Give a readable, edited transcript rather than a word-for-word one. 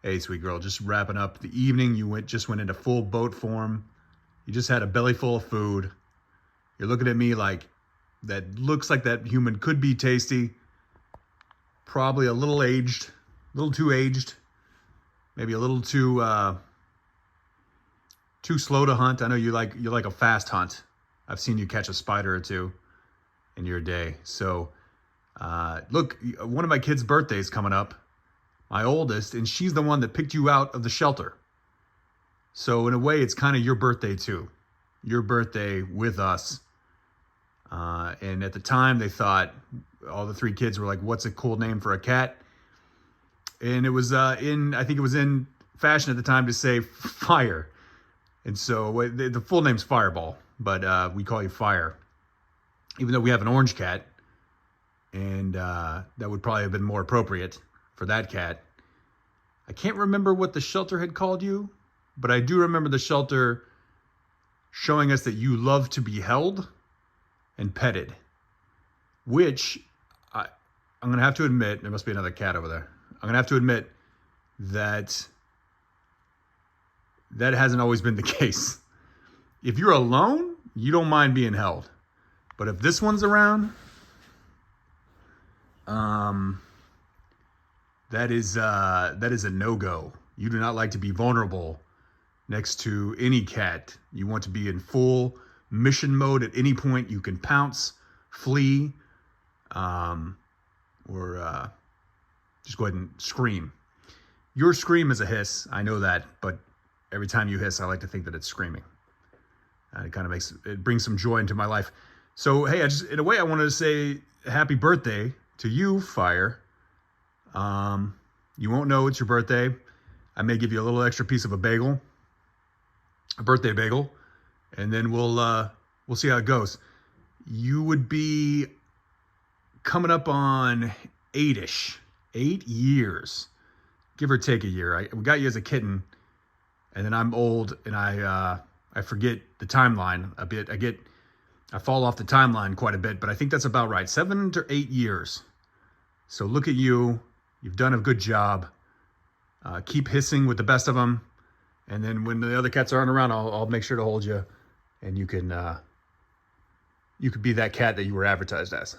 Hey, sweet girl, just wrapping up the evening. You just went into full boat form. You just had a belly full of food. You're looking at me like that looks like that human could be tasty. Probably a little aged, a little too aged. Maybe a little too slow to hunt. I know you like a fast hunt. I've seen you catch a spider or two in your day. So, look, one of my kids' birthdays coming up, my oldest, and she's the one that picked you out of the shelter. So in a way, it's kind of your birthday too. Your birthday with us. And at the time, they thought, all the three kids were like, what's a cool name for a cat? And it was I think it was in fashion at the time to say Fire. And so the full name's Fireball, but we call you Fire. Even though we have an orange cat, and that would probably have been more appropriate for that cat. I can't remember what the shelter had called you, but I do remember the shelter showing us that you love to be held and petted, which I'm going to have to admit, there must be another cat over there. I'm going to have to admit that that hasn't always been the case. If you're alone, you don't mind being held. But if this one's around, that is a no-go. You do not like to be vulnerable next to any cat. You want to be in full mission mode at any point. You can pounce, flee, or just go ahead and scream. Your scream is a hiss, I know that, but every time you hiss, I like to think that it's screaming. It brings some joy into my life. So, hey, in a way, I wanted to say happy birthday to you, Fire. You won't know it's your birthday. I may give you a little extra piece of a bagel, a birthday bagel, and then we'll see how it goes. You would be coming up on 8 years, give or take a year. We got you as a kitten, and then I'm old and I forget the timeline a bit. I fall off the timeline quite a bit, but I think that's about right. 7 to 8 years. So look at you. You've done a good job. Keep hissing with the best of them. And then when the other cats aren't around, I'll make sure to hold you. And you could be that cat that you were advertised as.